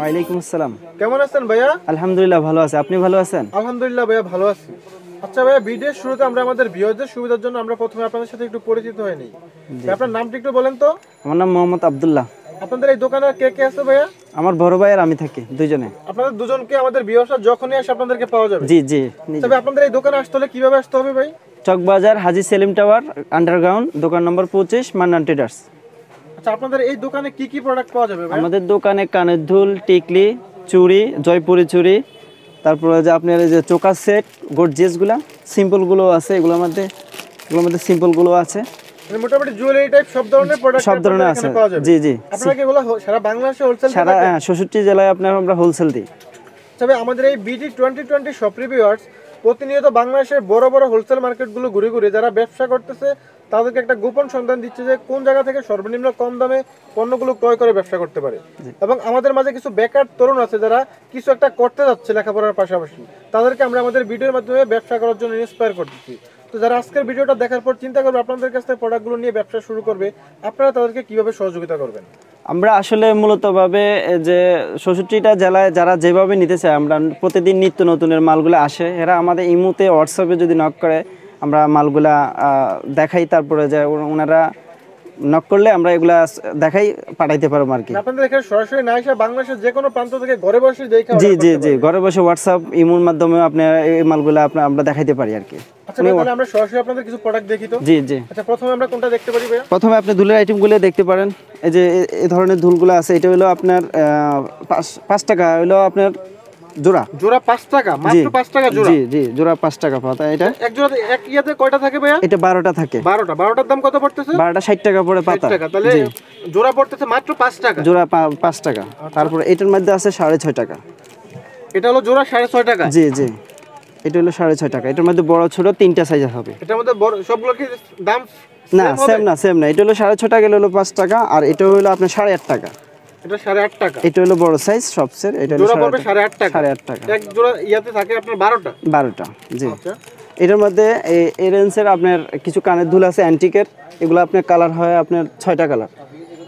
ওয়ালাইকুম আসসালাম। কেমন আছেন ভাইয়া? আলহামদুলিল্লাহ ভালো আছি, আপনি ভালো আছেন? আলহামদুলিল্লাহ ভাইয়া ভালো আছি। আচ্ছা ভাইয়া, ভিডিওর শুরুতে আমরা আমাদের ভিউয়ারদের সুবিধার জন্য আমরা প্রথমে আপনাদের সাথে একটু পরিচিত হয়ে নিই। আপনার নামটা একটু বলেন তো। আমার নাম মোহাম্মদ আব্দুল্লাহ। আপনাদের এই দোকানে কে কে আছে ভাইয়া? আমার বড় ভাই আর আমি থাকি দুইজনে। আপনাদের দুজনকে আমাদের ভিউয়াররা যখনই আসে আপনাদেরকে পাওয়া যাবে? জি জি। তবে আপনাদের এই দোকানে আসতে হলে কিভাবে আসতে হবে ভাই? চকবাজার হাজী সেলিম টাওয়ার আন্ডারগ্রাউন্ড, দোকান নম্বর 25, মান্নান ট্রেডার্স। আচ্ছা, আপনাদের এই দোকানে কি কি প্রোডাক্ট পাওয়া যাবে ভাই? আমাদের দোকানে কানের দুল, টিকলি, চুড়ি, জয়পুরি চুড়ি, তারপরে যে আপনার এই যে চোকার সেট, গর্জিয়াসগুলো, সিম্পলগুলো আছে, এগুলোর মধ্যে সিম্পলগুলো আছে। মানে মোটামুটি জুয়েলারি টাইপ সব ধরনের প্রোডাক্ট সব ধরনের আছে। জি জি। আপনারা কি এগুলো সারা বাংলাদেশে হোলসেল? সারা 66 জেলায় আপনার আমরা হোলসেল দিই। তবে আমাদের এই বিডি 2020 শপ রিভিউয়ার্স প্রতিনিয়ত বাংলাদেশের বড় বড় হোলসেল মার্কেটগুলো ঘুরে ঘুরে যারা ব্যবসা করতেছে তাদেরকে একটা গোপন সন্ধান দিচ্ছে যে কোন জায়গা থেকে সর্বনিম্ন কম দামে পণ্যগুলো ক্রয় করে ব্যবসা করতে পারে। এবং আমাদের মাঝে কিছু বেকার তরুণ আছে যারা কিছু একটা করতে যাচ্ছে লেখাপড়ার পাশাপাশি, তাদেরকে আমরা আমাদের ভিডিওর মাধ্যমে ব্যবসা করার জন্য ইন্সপায়ার করতেছি। তো যারা আজকের ভিডিওটা দেখার পর চিন্তা করবে আপনাদের কাছ থেকে প্রোডাক্টগুলো নিয়ে ব্যবসা শুরু করবে, আপনারা তাদেরকে কিভাবে সহযোগিতা করবেন? আমরা আসলে মূলতভাবে যে 66টা জেলায় যারা যেভাবে নিতে চায়, আমরা প্রতিদিন নিত্য নতুনের মালগুলো আসে, এরা আমাদের ইমুতে হোয়াটসঅ্যাপে যদি নক করে আমরা মালগুলা দেখাই, তারপরে যে ওনারা নক করলে আমরা এগুলা দেখাই পাঠাইতে পারবো আর কি। আপনাদের এখানে সরাসরি না এসে বাংলাদেশের যে কোনো প্রান্ত থেকে ঘরে বসে দেখে? জি জি জি, ঘরে বসে হোয়াটসঅ্যাপ ইমুর মাধ্যমে আপনি এই মালগুলা আমরা দেখাইতে পারি আর কি। আচ্ছা তাহলে আমরা সরাসরি আপনাদের কিছু প্রোডাক্ট দেখি তো। জি জি। আচ্ছা, প্রথমে আমরা কোনটা দেখতে পারি ভাই? প্রথমে আপনি দুলের আইটেমগুলো দেখতে পারেন। এই যে এই ধরনের দুলগুলো আছে, এটা হলো আপনার 5 টাকা হলো আপনার জোড়া। জোড়া 5 টাকা? মাত্র 5 টাকা জোড়া? জি জি, জোড়া 5 টাকা পাতা। এটা এক জোড়া এক ইয়াতে কয়টা থাকে ভাইয়া? এটা 12টা থাকে। 12টার দাম কত পড়তেছে? 12টা 60 টাকা পড়ে পাতা। 60 টাকা, তাহলে জোড়া পড়তেছে মাত্র 5 টাকা। জোড়া 5 টাকা। তারপর এটার মধ্যে আছে 6.5 টাকা। এটা হলো জোড়া 6.5 টাকা? জি জি, এটা হলো 6.5 টাকা। এটার মধ্যে বড় ছোট 3টা সাইজ হবে। এটার মধ্যে বড় সবগুলো কি দাম না সেম না। এটা হলো 6.5 টাকা, হলো 5 টাকা, আর এটা হলো আপনার 8.5 টাকা। এটা 8.5 টাকা। এটা হলো বড় সাইজ সবচেয়ে। এটা হলো 8.5 টাকা। 8.5 টাকা। এক জোড়া ইয়াতে থাকে আপনার 12টা। জি। আচ্ছা, এটার মধ্যে এই রেঞ্জের আপনার কিছু কানের দুল আছে অ্যান্টিকের, এগুলো আপনার কালার হয় আপনার 6টা কালার।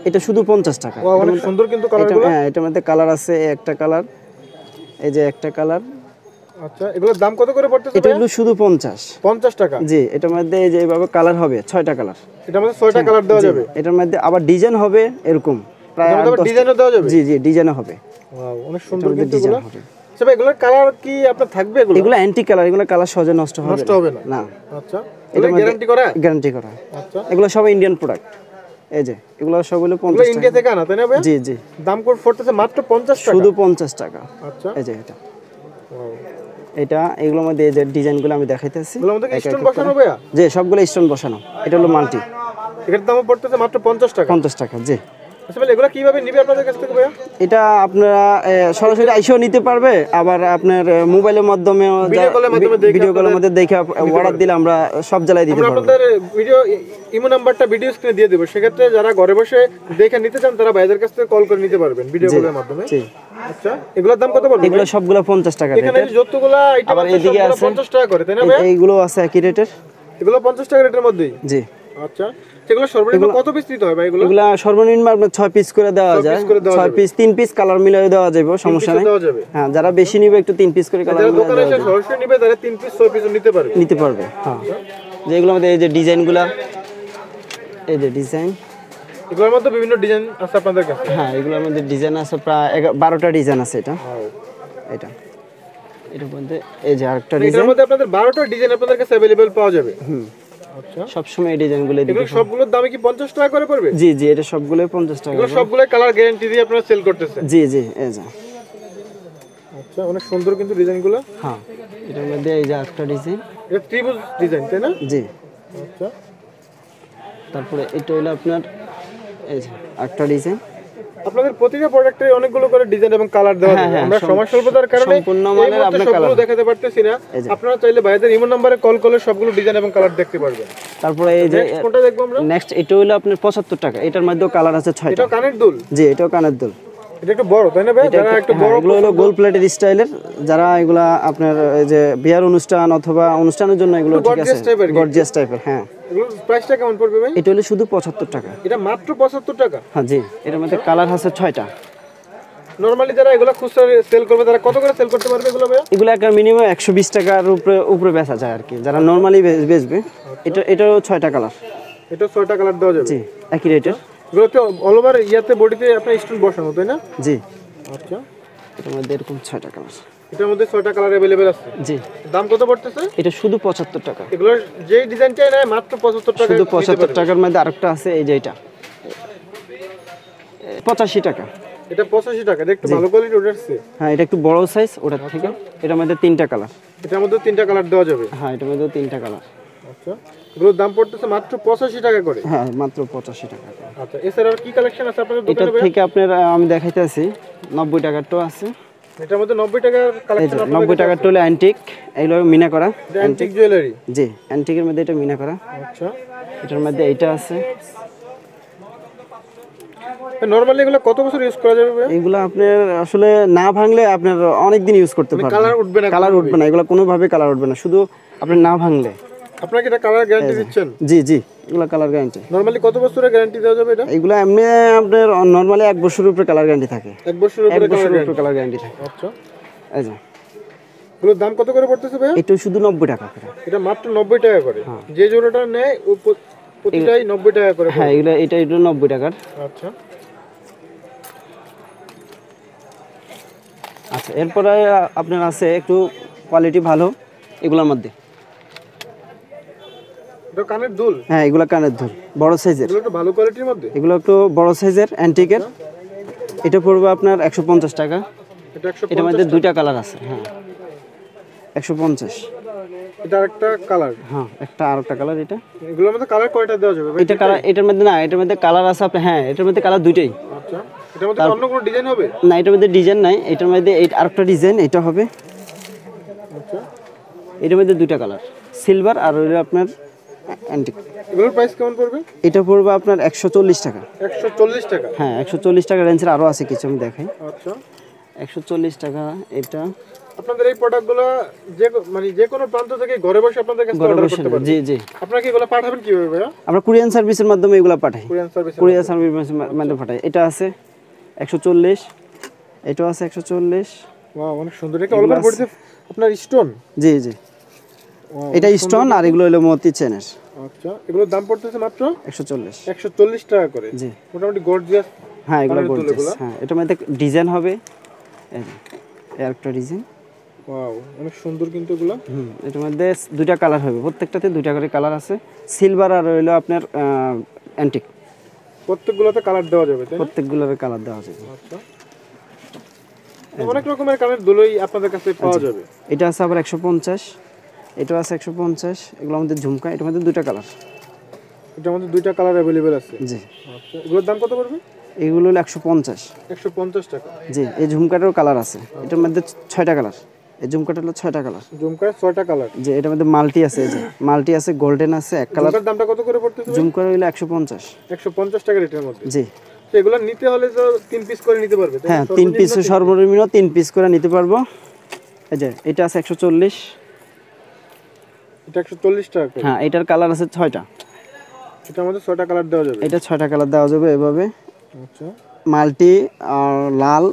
এটা শুধু 50 টাকা। অনেক সুন্দর কিন্তু কালারগুলো। হ্যাঁ, এটার মধ্যে কালার আছে, একটা কালার, এই যে একটা কালার। আচ্ছা, এগুলোর দাম কত করে পড়তেছে? এটা হলো শুধু 50 টাকা। জি, এটার মধ্যে এই যে এইভাবে কালার হবে 6টা কালার। এটার মধ্যে 6টা কালার দেওয়া যাবে? এটার মধ্যে আবার ডিজাইন হবে এরকম প্রায় 10টা ডিজাইনও দেওয়া যাবে? জি জি, ডিজাইনও হবে। ওয়াও, অনেক সুন্দর কিন্তু এগুলো। আচ্ছা ভাই, এগুলোর কালার কি আপনার থাকবে? এগুলো অ্যান্টি কালার, এগুলো কালার সহজে নষ্ট হবে না। না। আচ্ছা, এটা গ্যারান্টি করা? গ্যারান্টি করা। আচ্ছা, এগুলো সব ইন্ডিয়ান প্রোডাক্ট। এই যে এগুলো সব হলো 50 টাকা। ইন্ডিয়া থেকে আনা, তাই না ভাই? জি জি। দাম পড়তেছে মাত্র 50 টাকা? শুধু 50 টাকা। আচ্ছা, এই যে এটা। এটা এগুলোর মধ্যে এই যে ডিজাইনগুলো আমি দেখাইতেছি। এগুলোর মধ্যে কি স্টোন বসানো ভাইয়া? জি, সবগুলো স্টোন বসানো। এটা হলো মাল্টি। এর দাম পড়তেছে মাত্র 50 টাকা? 50 টাকা। জি। আচ্ছা ভাই, এগুলো কিভাবে নিবে আপনাদের কাছ থেকে ভাইয়া? এটা আপনারা সরাসরি আইসেও নিতে পারবে, আবার আপনার মোবাইলের মাধ্যমেও ভিডিও কলের মধ্যে দেখে অর্ডার দিলে আমরা সব জেলায় দিতে পারবো। আপনাদের ভিডিও ইমো নাম্বারটা ভিডিও স্ক্রিনে দিয়ে দেব, সেক্ষেত্রে যারা ঘরে বসে দেখে নিতে চান তারা ভাইদের কাছ থেকে কল করে নিতে পারবেন ভিডিও কলের মাধ্যমে। জি। আচ্ছা, এগুলোর দাম কত পড়বে? এগুলো সবগুলো 50 টাকা রেট। এখানে যতগুলো আইটেম আছে এদিকে আছে 50 টাকা করে, তাই না ভাই? এইগুলো আছে একই রেটের। এগুলো 50 টাকা রেটের মধ্যেই? জি। আচ্ছা, এগুলো সর্বনিম্ন কত পিস দিতে হয় ভাই? এগুলো সর্বনিম্ন আপনার 6 পিস করে দেওয়া যায়। 6 পিস 3 পিস কালার মিলিয়ে দেওয়া যাবে, সমস্যা নেই। হ্যাঁ, যারা বেশি নিবে একটু 3 পিস করে কালার মিলিয়ে দোকানে এসে সরাসরি নিবে তারা 3 পিস 6 পিস নিতে পারবে। হ্যাঁ, যেগুলোর মধ্যে এই যে ডিজাইনগুলো, এই যে ডিজাইন, এগুলোর মধ্যে বিভিন্ন ডিজাইন আছে আপনাদের কাছে? হ্যাঁ, এগুলোর মধ্যে ডিজাইন আছে প্রায় 12টা ডিজাইন আছে। এটা এটার মধ্যে এই যে আরেকটা ডিজাইন। এটার মধ্যে আপনাদের 12টা ডিজাইন আপনাদের কাছে अवेलेबल পাওয়া যাবে? আচ্ছা, সব সময় এই ডিজাইনগুলো দিই। এগুলো সবগুলোর দাম কি 50 টাকা করে পড়বে? জি জি, এটা সবগুলোই 50 টাকা। এগুলো সবগুলো কালার গ্যারান্টি দিয়ে আপনারা সেল করতেছেন? জি জি, এই যে। আচ্ছা, অনেক সুন্দর কিন্তু ডিজাইনগুলো। হ্যাঁ, এটার মধ্যে এই যে আরেকটা ডিজাইন। এটা ত্রিভুজ ডিজাইন, তাই না? জি। আচ্ছা, তারপরে এটা হলো আপনার এই যে আরেকটা ডিজাইন। আপনাদের প্রতিটা প্রোডাক্টে অনেকগুলো করে ডিজাইন এবং কালার দেওয়া আছে। আমরা সময় স্বল্পতার কারণে সম্পূর্ণ মানের আপনার সবগুলো দেখাতে পারতেছি না। আপনারা চাইলে ভাইদের ইমো নম্বরে কল করলে সবগুলো ডিজাইন এবং কালার দেখতে পারবেন। তারপরে এই যে কোনটা দেখবো আমরা? নেক্সট এটা হলো আপনার 75 টাকা। এটার মধ্যেও কালার আছে 6টা। এটা কানের দুল? জি, এটাও কানের দুল। এটা একটু বড়, তাই না ভাই? যারা একটু বড়, এগুলো হলো গোল প্লেটের স্টাইলের, যারা এগুলা আপনার এই যে বিয়ার অনুষ্ঠান অথবা অনুষ্ঠানের জন্য এগুলো ঠিক আছে, গর্জিয়াস টাইপের। হ্যাঁ, এগুলো প্রাইসটা কেমন পড়বে ভাই? এটা হলো শুধু 75 টাকা। এটা মাত্র 75 টাকা? হ্যাঁ জি, এর মধ্যে কালার আছে 6টা। নরমালি যারা এগুলো খুচরা সেল করবে তারা কত করে সেল করতে পারবে এগুলো ভাইয়া? এগুলো একটা মিনিমাম 120 টাকার উপরে বেচা যায় আর কি, যারা নরমালি বেচবে। এটাও 6টা কালার। এটা 6টা কালার দেওয়া যাবে? জি, একই রেটের। এগুলোতে অল ওভার ইয়াতে বডিতে আপনার স্টোন বসানো তাই না? জি, আচ্ছা, এটার মধ্যে এরকম 6টা কালার। এটার মধ্যে 6টা কালার अवेलेबल আছে? জি। দাম কত পড়তেছে? এটা শুধু 75 টাকা। এগুলো যেই ডিজাইনটাই নেয় মাত্র 75 টাকা। শুধু 75 টাকার মধ্যে আরেকটা আছে, এই যে এটা 85 টাকা। এটা 85 টাকা। এটা একটু ভালো কোয়ালিটি ওঠাচ্ছে। হ্যাঁ, এটা একটু বড় সাইজ ওটার থেকে। এটার মধ্যে 3টা কালার। এটার মধ্যে 3টা কালার দেওয়া যাবে? হ্যাঁ, এটার মধ্যে 3টা কালার। আচ্ছা, এগুলোর দাম পড়তেছে মাত্র 85 টাকা করে? হ্যাঁ, মাত্র 85 টাকা। আচ্ছা, এছাড়া আর কি কালেকশন আছে আপনাদের এটা দোকানে? থেকে আপনার আমি দেখাইতেছি 90 টাকারটাও আছে। এটার মধ্যে 90 টাকার এই যে কালেকশন 90 টাকার টোলে অ্যান্টিক, এগুলো মিনা করা অ্যান্টিক জুয়েলারি? জি, অ্যান্টিকের মধ্যে এটা মিনা করা। আচ্ছা, এটার মধ্যে এইটা আছে। নরমালি এগুলো কত বছর ইউজ করা যাবে ভাই? এগুলো আপনার আসলে না ভাঙলে আপনার অনেক দিন ইউজ করতে পারবেন। কালার উঠবে না? কালার উঠবে না, এগুলো কোনোভাবে কালার উঠবে না, শুধু আপনি না ভাঙলে। আপনারা কি এটা কালার গ্যারান্টি দিচ্ছেন? জি জি, এগুলো কালার গ্যারান্টি। নরমালি কত বছরের গ্যারান্টি দেওয়া যাবে এটা? এগুলো এমনি আপনার নরমালি 1 বছরের উপরে কালার গ্যারান্টি থাকে। 1 বছরের উপরে কালার গ্যারান্টি থাকে। আচ্ছা, এই যে এগুলোর দাম কত করে পড়তেছে ভাই? এটা শুধু 90 টাকা করে। এটা মাত্র 90 টাকা করে? যে জোড়াটা নেয় ও প্রতিটাই 90 টাকা করে? হ্যাঁ, এটা 90 টাকার। আচ্ছা আচ্ছা, এরপরে আপনার আছে একটু কোয়ালিটি ভালো এগুলোর মধ্যে। এটা কানের দুল? হ্যাঁ, এগুলো কানের দুল বড় সাইজের। এগুলো একটু ভালো কোয়ালিটির মধ্যে? এগুলো একটু বড় সাইজের অ্যান্টিকের। এটা পড়বে আপনার 150 টাকা। এটা 150? এটার মধ্যে 2টা কালার আছে। হ্যাঁ, 150। এটা একটা কালার? হ্যাঁ, একটা আরেকটা কালার। এটা এগুলোর মধ্যে কালার কয়টা দেওয়া যাবে ভাই? এটা কালার, এটার মধ্যে না, এটার মধ্যে কালার আছে আপনার। হ্যাঁ, এটার মধ্যে কালার 2টাই। আচ্ছা, এটার মধ্যে অন্য কোনো ডিজাইন হবে? না, এটার মধ্যে ডিজাইন নাই। এটার মধ্যে আরেকটা ডিজাইন এটা হবে। আচ্ছা, এটার মধ্যে 2টা কালার, সিলভার আর হলো আপনার অ্যান্টিক। এগুলোর প্রাইস কেমন পড়বে? এটা পড়বে আপনার 140 টাকা। 140 টাকা? হ্যাঁ, 140 টাকা রেঞ্জের আরো আছে কিছু, আমি দেখাই। আচ্ছা, 140 টাকা এটা। আপনাদের এই প্রোডাক্টগুলো যে কোনো প্রান্ত থেকে ঘরে বসে আপনাদের কাছে অর্ডার করতে পারবেন? জি জি। আপনারা কি এগুলো পাঠাবেন কিভাবে ভাইয়া? আমরা কুরিয়ার সার্ভিসের মাধ্যমে এগুলো পাঠাই। কুরিয়ার সার্ভিসের মাধ্যমে পাঠাই। এটা আছে 140, এটাও আছে 140। ওয়াও, অনেক সুন্দর। এটা অল ওভার বডিতে আপনার স্টোন? জি জি, এটা স্টোন আর এগুলো হলো মতি চেনের। আচ্ছা, এগুলোর দাম পড়তেছে মাত্র 140। 140 টাকা করে? জি, মোটামুটি গর্জিয়াস। হ্যাঁ, এগুলো গর্জিয়াস। হ্যাঁ, এটার মধ্যে ডিজাইন হবে, এই একটা ডিজাইন। ওয়াও, অনেক সুন্দর কিন্তু এগুলো। এটার মধ্যে 2টা কালার হবে, প্রত্যেকটাতে 2টা করে কালার আছে। সিলভার আর হলো আপনার অ্যান্টিক। প্রত্যেকগুলোতে কালার দেওয়া যাবে তাই না? প্রত্যেকগুলোর কালার দেওয়া যাবে। আচ্ছা, অনেক রকমের কানের দুলই আপনাদের কাছে পাওয়া যাবে। এটা আছে আবার 150, এটা আছে 150। এগুলো আমাদের ঝুমকা, এটার মধ্যে 2টা কালার। এটার মধ্যে 2টা কালার अवेलेबल আছে? জি। আচ্ছা, এগুলোর দাম কত পড়বে? এগুলো হলো 150। 150 টাকা? জি, এই ঝুমকাটারও কালার আছে। এটার মধ্যে 6টা কালার। এই ঝুমকাটা হলো 6টা কালার। ঝুমকার 6টা কালার? জি, এটার মধ্যে মাল্টি আছে, এই যে মাল্টি আছে, গোল্ডেন আছে, এক কালার। ঝুমকার দামটা কত করে পড়তেছে? ঝুমকা হলো 150। 150 টাকা রেটের মধ্যে? জি। তো এগুলো নিতে হলে তো 3 পিস করে নিতে পারবে? হ্যাঁ, 3 পিস, সর্বনিম্ন 3 পিস করে নিতে পারবো। এই যে এটা আছে 140। এটা 140 টাকা করে? হ্যাঁ, এটার কালার আছে 6টা। এটার মধ্যে 6টা কালার দেওয়া যাবে? এটা 6টা কালার দেওয়া যাবে এভাবে। আচ্ছা, মাল্টি আর লাল,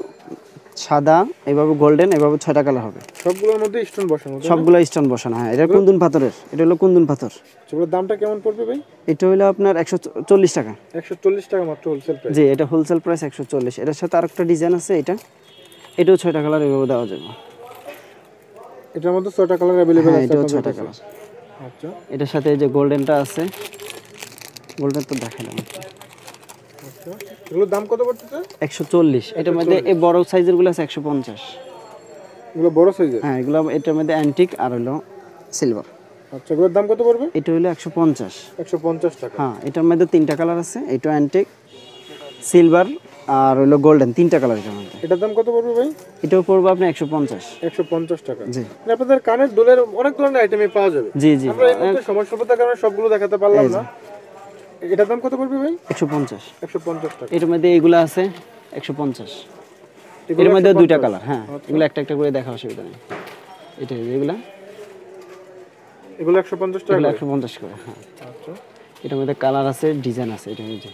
সাদা, এভাবে গোল্ডেন, এভাবে 6টা কালার হবে। সবগুলোর মধ্যে স্টোন বসানো? সবগুলো স্টোন বসানো। হ্যাঁ, এটা কুন্দন পাথরের। এটা হলো কুন্দন পাথর। এগুলোর দামটা কেমন পড়বে ভাই? এটা হলো আপনার 140 টাকা। 140 টাকা মাত্র হোলসেল প্রাইস? জি, এটা হোলসেল প্রাইস 140। এটার সাথে আরেকটা ডিজাইন আছে, এটাও 6টা কালার এভাবে দেওয়া যাবে। এটার মধ্যে 6টা কালার अवेलेबल আছে? এটাও 6টা কালার। আচ্ছা, এটার সাথে এই যে গোল্ডেনটা আছে, গোল্ডেন তো দেখালাম। আচ্ছা, এগুলোর দাম কত পড়তেছে? 140। এটার মধ্যে এই বড় সাইজের গুলো আছে 150। এগুলো বড় সাইজের? হ্যাঁ, এগুলো এটার মধ্যে অ্যান্টিক আর হলো সিলভার। আচ্ছা, এগুলোর দাম কত পড়বে? এটা হলো 150। 150 টাকা? হ্যাঁ, এটার মধ্যে 3টা কালার আছে। এটা অ্যান্টিক, সিলভার আর হলো গোল্ডেন, 3টা কালার এটার মধ্যে। এটার দাম কত পড়বে ভাই? এটাও পড়বে আপনি 150। 150 টাকা? জি। আপনাদের কানের দুলের অনেক ধরনের আইটেমই পাওয়া যাবে? জি জি। আমরা এই মুহূর্তে সময় স্বল্পতার কারণে সবগুলো দেখাতে পারলাম না। এটার দাম কত পড়বে ভাই? 150। 150 টাকা? এটার মধ্যে এগুলো আছে 150। এর মধ্যে 2টা কালার। হ্যাঁ, এগুলো একটা একটা করে দেখা অসুবিধা নেই। এটা এগুলো 150 টাকা? 150 করে। হ্যাঁ, আচ্ছা, এটার মধ্যে কালার আছে, ডিজাইন আছে। এটা এই যে,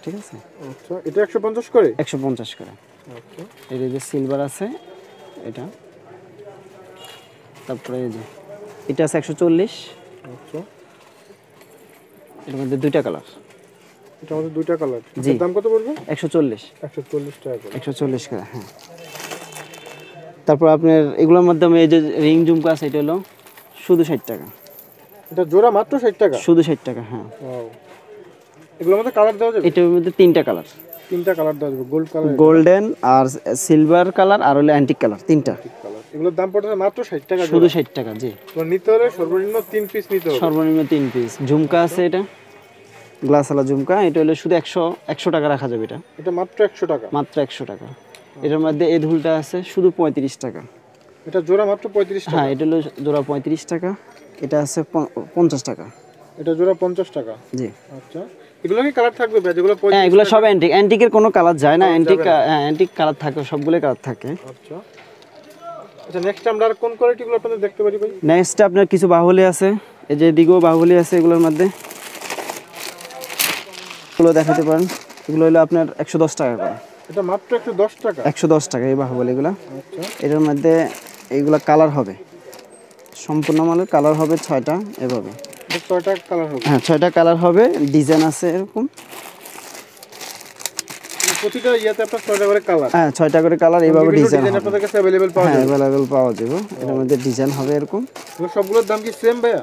ঠিক আছে। আচ্ছা, এটা 150 করে? 150 করে। ওকে, এর এই যে সিলভার আছে এটা, তারপরে এই যে এটা আছে 140, আচ্ছা, এর মধ্যে দুইটা কালার। এটা আমাদের দুইটা কালার। জি। এর দাম কত পড়বে? 140, 140 টাকা করে। 140 টাকা, হ্যাঁ। তারপর আপনার এগুলোর মাধ্যমে এই যে রিং ঝুমকা আছে, এটা হলো শুধু 60 টাকা। এটা জোড়া মাত্র 60 টাকা? শুধু 60 টাকা, হ্যাঁ। ওয়াও, এগুলোর মধ্যে কালার দেওয়া যাবে? এটার মধ্যে তিনটা কালার, তিনটা কালার দেওয়া যাবে, গোল্ড কালার, গোল্ডেন আর সিলভার কালার আর হলো অ্যান্টিক কালার, তিনটা। কালার। এগুলোর দাম পড়বে মাত্র 60 টাকা শুধু জোড়া। 60 টাকা, জি। তো নিতে হলে সর্বনিম্ন 3 পিস নিতে হবে। সর্বনিম্ন 3 পিস। ঝুমকা আছে এটা, গ্লাসওয়ালা ঝুমকা, এটা হলো শুধু 100 টাকা রাখা যাবে। এটা এটা মাত্র 100 টাকা? মাত্র 100 টাকা। এটার মধ্যে এই দুলটা আছে শুধু 35 টাকা। এটা জোড়া মাত্র 35 টাকা? হ্যাঁ, এটা হলো জোড়া 35 টাকা। এটা আছে 50 টাকা। এটা জোড়া 50 টাকা? জি। আচ্ছা, এগুলো কি কালার থাকবে ভাই যেগুলো 35? হ্যাঁ, এগুলো সব অ্যান্টিক। অ্যান্টিকের কোনো কালার যায় না, অ্যান্টিক, হ্যাঁ অ্যান্টিক কালার থাকে, সবগুলো কালার থাকে। আচ্ছা, আচ্ছা, নেক্সট আমরা আর কোন কোয়ালিটিগুলো আপনাদের দেখতে পারি ভাই? নেক্সট আপনার কিছু বাহুলি আছে, এই যে এদিকেও বাহুলি আছে, এগুলোর মধ্যে এগুলো দেখাতে পারেন। এগুলো হলো আপনার 110 টাকা করে। এটা মাত্র 110 টাকা? 110 টাকা এই বাহুবলিগুলো। আচ্ছা, এটার মধ্যে এইগুলা কালার হবে, সম্পূর্ণ মালের কালার হবে 6টা এভাবে। এটা 6টা কালার হবে? হ্যাঁ, 6টা কালার হবে, ডিজাইন আছে এরকম। প্রতিটা ইয়াতে আপনার 6টা করে কালার? হ্যাঁ, 6টা করে কালার এইভাবে ডিজাইন হবে। আপনাদের কাছে अवेलेबल পাওয়া হ্যাঁ, যাবে? अवेलेबल পাওয়া যাবে। এর মধ্যে ডিজাইন হবে এরকম। এগুলো সবগুলোর দাম কি সেম ভাইয়া?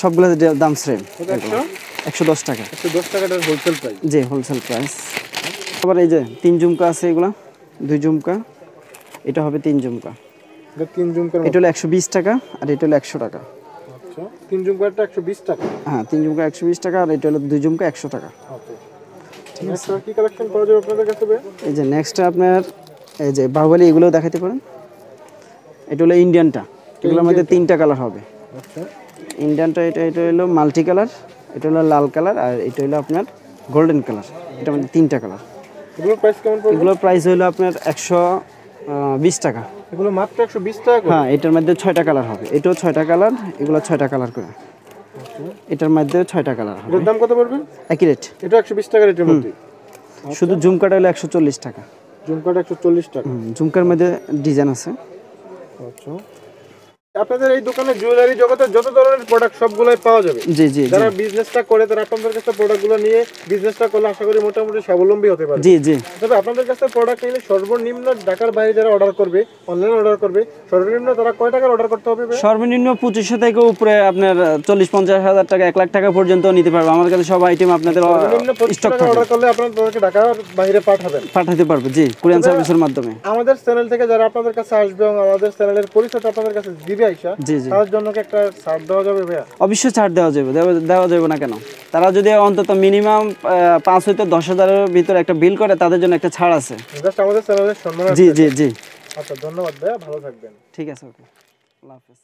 সবগুলোর দাম সেম, কত? 110 টাকা। 110 টাকাটার হোলসেল প্রাইস? জি, হোলসেল প্রাইস। আবার এই যে 3 ঝুমকা আছে, এগুলা 2 ঝুমকা, এটা হবে 3 ঝুমকা। এটা 3 ঝুমকার? এটা হলো 120 টাকা আর এটা হলো 100 টাকা। আচ্ছা, 3 ঝুমকারটা 120 টাকা? হ্যাঁ, 3 ঝুমকা 120 টাকা আর এটা হলো 2 ঝুমকা 100 টাকা। ওকে, ঠিক আছে। কি কালেকশন পাওয়া যাবে আপনাদের কাছে ভাই? এই যে নেক্সট আপনার এই যে বাহুবলি, এগুলোও দেখাতে পারেন। এটা হলো ইন্ডিয়ানটা, এগুলোর মধ্যে 3টা কালার হবে। আচ্ছা, ইন্ডিয়ানটা এটা হলো মাল্টি কালার, এটা হলো লাল কালার আর এটা হলো আপনার গোল্ডেন কালার। এটার মধ্যে 3টা কালার। এগুলোর প্রাইস কেমন পড়বে? এগুলোর প্রাইস হলো আপনার 120 টাকা। এগুলো মাত্র 120 টাকা করে? হ্যাঁ, এটার মধ্যে 6টা কালার হবে, এটাও 6টা কালার, এগুলো 6টা কালার করে। এটার মধ্যে 6টা কালার হবে। এটার দাম কত পড়বে? একই রেট, এটা 120 টাকা রেটের মধ্যে? শুধু ঝুমকাটা হলো 140 টাকা। ঝুমকাটা 140 টাকা? ঝুমকার মধ্যে ডিজাইন আছে। আচ্ছা, আপনাদের এই দোকানে জুয়েলারি জগতের যত ধরনের প্রোডাক্ট সবগুলাই পাওয়া যাবে? জি জি যারা বিজনেসটা করে তারা আপনাদের কাছে প্রোডাক্টগুলো নিয়ে বিজনেসটা করলে আশা করি মোটামুটি স্বাবলম্বী হতে পারবে। জি জি। তবে আপনাদের কাছে প্রোডাক্ট নিলে সর্বনিম্ন ঢাকার বাইরে যারা অর্ডার করবে, অনলাইনে অর্ডার করবে, সর্বনিম্ন তারা কয় টাকার অর্ডার করতে হবে? সর্বনিম্ন 2500 থেকে উপরে আপনার 40-50 হাজার টাকা, 1 লাখ টাকা পর্যন্ত নিতে পারবে। আমার কাছে সব আইটেম আপনাদের সর্বনিম্ন 25 স্টক টাকা অর্ডার করলে আপনারা তাদেরকে ঢাকার বাইরে পাঠাবেন? পাঠাতে পারবে, জি, কুরিয়ার সার্ভিসের মাধ্যমে। আমাদের চ্যানেল থেকে যারা আপনাদের কাছে আসবে এবং আমাদের চ্যানেলের পরিচয়টা আপনাদের কাছে দিবে আইসা, জি জি, তার জন্য কি একটা ছাড় দেওয়া যাবে ভাইয়া? অবশ্যই ছাড় দেওয়া যাবে, দেওয়া যাবে না কেন? তারা যদি অন্তত মিনিমাম 5 হইতে 10,000-এর ভিতরে একটা বিল করে, তাদের জন্য একটা ছাড় আছে। জাস্ট আমাদের চ্যানেলের সম্মান। জি জি জি। আচ্ছা, ধন্যবাদ ভাইয়া, ভালো থাকবেন। ঠিক আছে, ওকে, আল্লাহ হাফেজ।